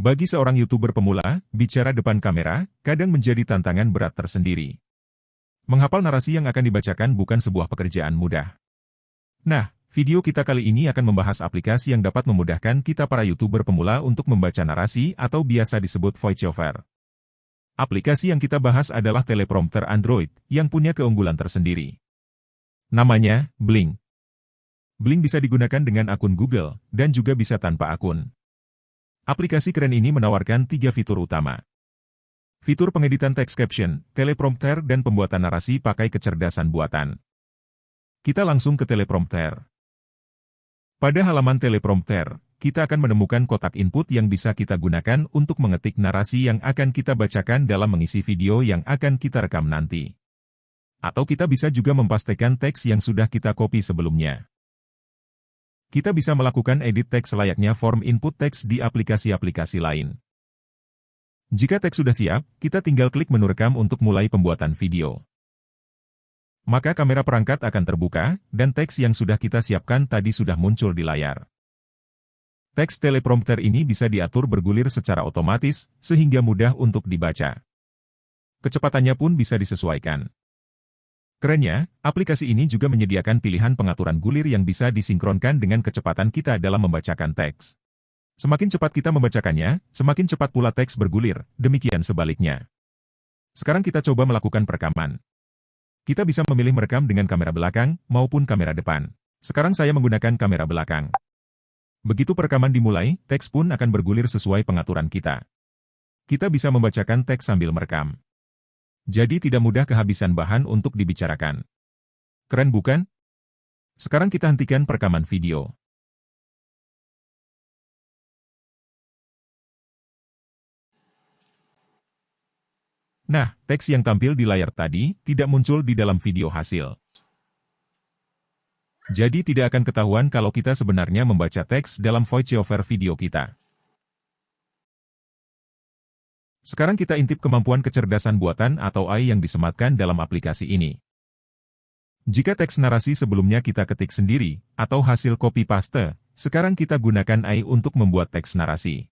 Bagi seorang YouTuber pemula, bicara depan kamera kadang menjadi tantangan berat tersendiri. Menghafal narasi yang akan dibacakan bukan sebuah pekerjaan mudah. Nah, video kita kali ini akan membahas aplikasi yang dapat memudahkan kita para YouTuber pemula untuk membaca narasi atau biasa disebut voiceover. Aplikasi yang kita bahas adalah teleprompter Android yang punya keunggulan tersendiri. Namanya Blink. Blink bisa digunakan dengan akun Google dan juga bisa tanpa akun. Aplikasi keren ini menawarkan 3 fitur utama. Fitur pengeditan text caption, teleprompter dan pembuatan narasi pakai kecerdasan buatan. Kita langsung ke teleprompter. Pada halaman teleprompter, kita akan menemukan kotak input yang bisa kita gunakan untuk mengetik narasi yang akan kita bacakan dalam mengisi video yang akan kita rekam nanti. Atau kita bisa juga mempastekan teks yang sudah kita copy sebelumnya. Kita bisa melakukan edit teks layaknya form input teks di aplikasi-aplikasi lain. Jika teks sudah siap, kita tinggal klik menu rekam untuk mulai pembuatan video. Maka kamera perangkat akan terbuka, dan teks yang sudah kita siapkan tadi sudah muncul di layar. Teks teleprompter ini bisa diatur bergulir secara otomatis, sehingga mudah untuk dibaca. Kecepatannya pun bisa disesuaikan. Kerennya, aplikasi ini juga menyediakan pilihan pengaturan gulir yang bisa disinkronkan dengan kecepatan kita dalam membacakan teks. Semakin cepat kita membacakannya, semakin cepat pula teks bergulir, demikian sebaliknya. Sekarang kita coba melakukan perekaman. Kita bisa memilih merekam dengan kamera belakang maupun kamera depan. Sekarang saya menggunakan kamera belakang. Begitu perekaman dimulai, teks pun akan bergulir sesuai pengaturan kita. Kita bisa membacakan teks sambil merekam. Jadi tidak mudah kehabisan bahan untuk dibicarakan. Keren bukan? Sekarang kita hentikan perekaman video. Nah, teks yang tampil di layar tadi tidak muncul di dalam video hasil. Jadi tidak akan ketahuan kalau kita sebenarnya membaca teks dalam voiceover video kita. Sekarang kita intip kemampuan kecerdasan buatan atau AI yang disematkan dalam aplikasi ini. Jika teks narasi sebelumnya kita ketik sendiri, atau hasil copy-paste, sekarang kita gunakan AI untuk membuat teks narasi.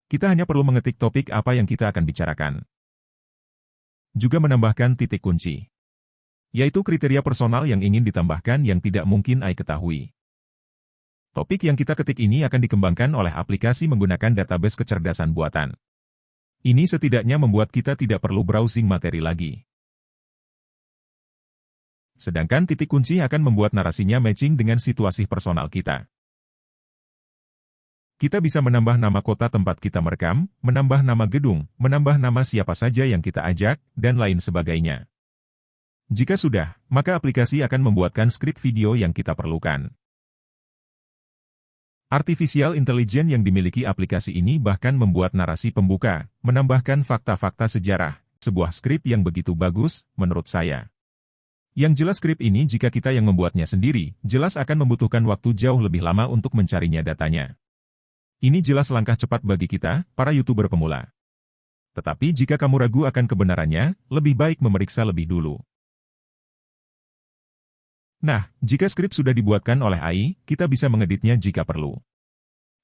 Kita hanya perlu mengetik topik apa yang kita akan bicarakan. Juga menambahkan titik kunci, yaitu kriteria personal yang ingin ditambahkan yang tidak mungkin AI ketahui. Topik yang kita ketik ini akan dikembangkan oleh aplikasi menggunakan database kecerdasan buatan. Ini setidaknya membuat kita tidak perlu browsing materi lagi. Sedangkan titik kunci akan membuat narasinya matching dengan situasi personal kita. Kita bisa menambah nama kota tempat kita merekam, menambah nama gedung, menambah nama siapa saja yang kita ajak, dan lain sebagainya. Jika sudah, maka aplikasi akan membuatkan skrip video yang kita perlukan. Artificial Intelligence yang dimiliki aplikasi ini bahkan membuat narasi pembuka, menambahkan fakta-fakta sejarah, sebuah skrip yang begitu bagus, menurut saya. Yang jelas skrip ini jika kita yang membuatnya sendiri, jelas akan membutuhkan waktu jauh lebih lama untuk mencarinya datanya. Ini jelas langkah cepat bagi kita, para YouTuber pemula. Tetapi jika kamu ragu akan kebenarannya, lebih baik memeriksa lebih dulu. Nah, jika skrip sudah dibuatkan oleh AI, kita bisa mengeditnya jika perlu.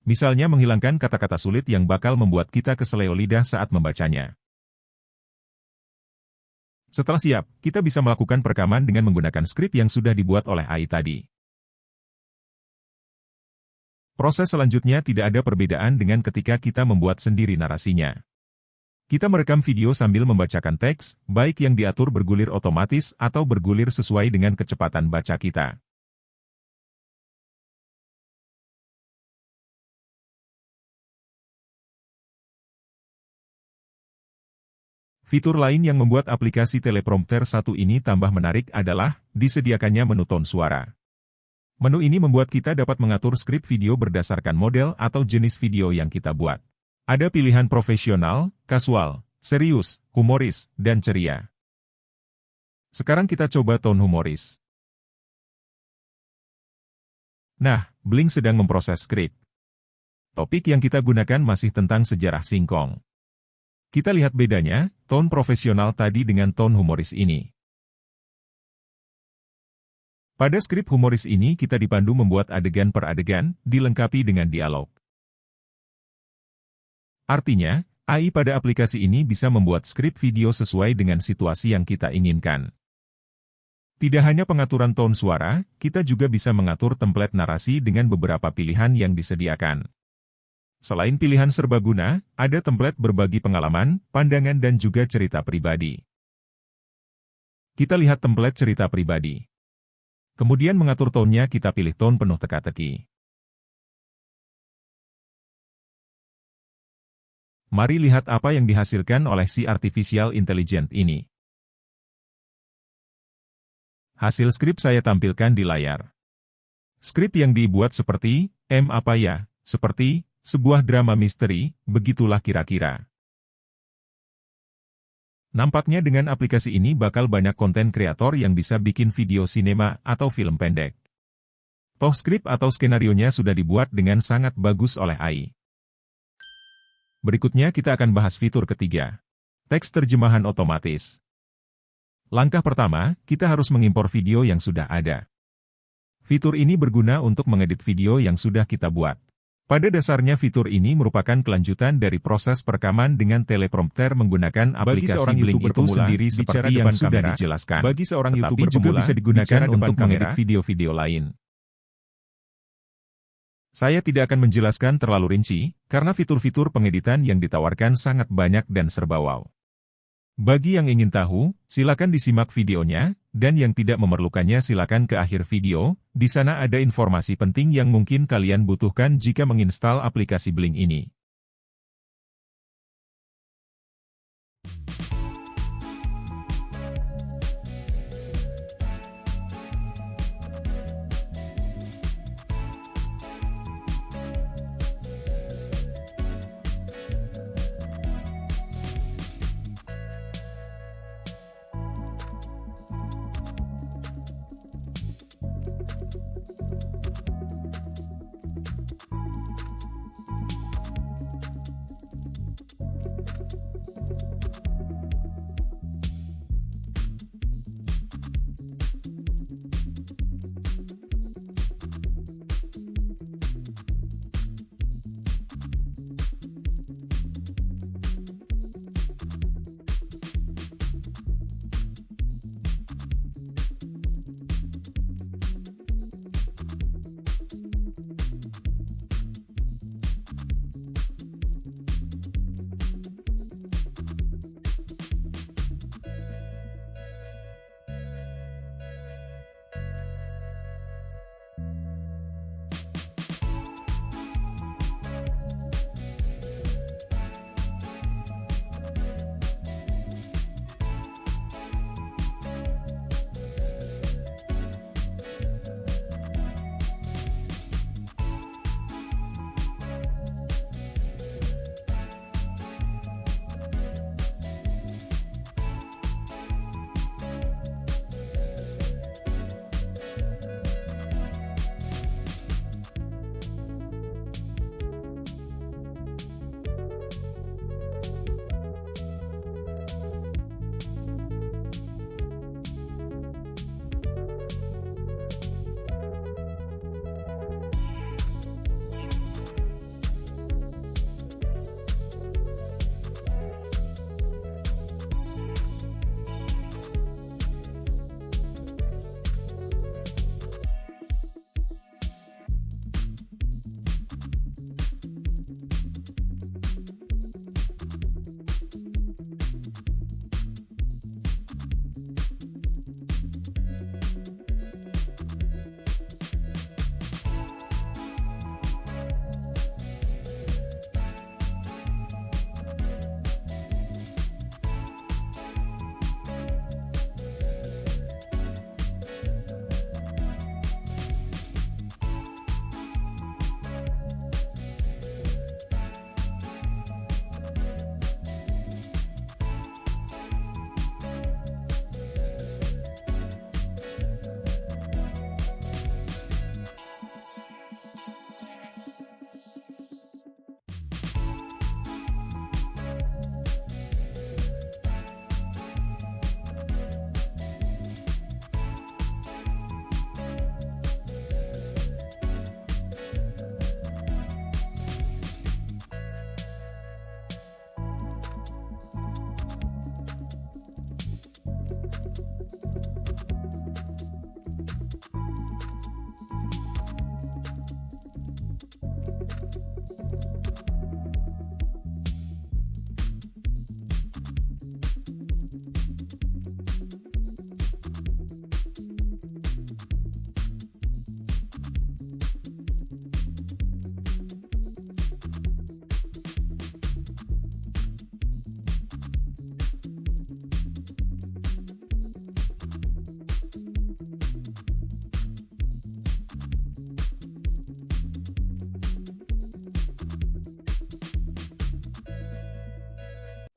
Misalnya menghilangkan kata-kata sulit yang bakal membuat kita keseleo lidah saat membacanya. Setelah siap, kita bisa melakukan perekaman dengan menggunakan skrip yang sudah dibuat oleh AI tadi. Proses selanjutnya tidak ada perbedaan dengan ketika kita membuat sendiri narasinya. Kita merekam video sambil membacakan teks, baik yang diatur bergulir otomatis atau bergulir sesuai dengan kecepatan baca kita. Fitur lain yang membuat aplikasi teleprompter satu ini tambah menarik adalah disediakannya menu tone suara. Menu ini membuat kita dapat mengatur skrip video berdasarkan model atau jenis video yang kita buat. Ada pilihan profesional, kasual, serius, humoris, dan ceria. Sekarang kita coba tone humoris. Nah, Blink sedang memproses skrip. Topik yang kita gunakan masih tentang sejarah singkong. Kita lihat bedanya, tone profesional tadi dengan tone humoris ini. Pada skrip humoris ini kita dipandu membuat adegan per adegan, dilengkapi dengan dialog. Artinya, AI pada aplikasi ini bisa membuat skrip video sesuai dengan situasi yang kita inginkan. Tidak hanya pengaturan tone suara, kita juga bisa mengatur template narasi dengan beberapa pilihan yang disediakan. Selain pilihan serbaguna, ada template berbagi pengalaman, pandangan dan juga cerita pribadi. Kita lihat template cerita pribadi. Kemudian mengatur tone-nya kita pilih tone penuh teka-teki. Mari lihat apa yang dihasilkan oleh si artificial intelligence ini. Hasil skrip saya tampilkan di layar. Skrip yang dibuat seperti, apa ya, seperti, sebuah drama misteri, begitulah kira-kira. Nampaknya dengan aplikasi ini bakal banyak konten kreator yang bisa bikin video sinema atau film pendek. Toh skrip atau skenarionya sudah dibuat dengan sangat bagus oleh AI. Berikutnya kita akan bahas fitur ketiga. Teks terjemahan otomatis. Langkah pertama, kita harus mengimpor video yang sudah ada. Fitur ini berguna untuk mengedit video yang sudah kita buat. Pada dasarnya fitur ini merupakan kelanjutan dari proses perekaman dengan teleprompter menggunakan aplikasi Bling itu sendiri seperti yang sudah dijelaskan. Bagi seorang YouTuber juga bisa digunakan untuk mengedit video-video lain. Saya tidak akan menjelaskan terlalu rinci, karena fitur-fitur pengeditan yang ditawarkan sangat banyak dan serba wow. Bagi yang ingin tahu, silakan disimak videonya, dan yang tidak memerlukannya silakan ke akhir video, di sana ada informasi penting yang mungkin kalian butuhkan jika menginstal aplikasi Bling ini.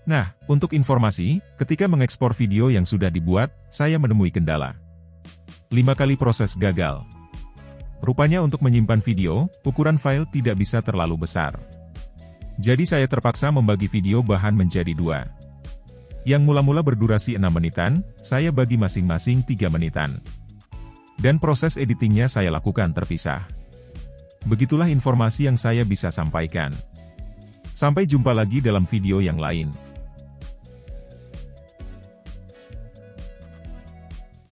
Nah, untuk informasi, ketika mengekspor video yang sudah dibuat, saya menemui kendala. 5 kali proses gagal. Rupanya untuk menyimpan video, ukuran file tidak bisa terlalu besar. Jadi saya terpaksa membagi video bahan menjadi 2. Yang mula-mula berdurasi 6 menitan, saya bagi masing-masing 3 menitan. Dan proses editingnya saya lakukan terpisah. Begitulah informasi yang saya bisa sampaikan. Sampai jumpa lagi dalam video yang lain.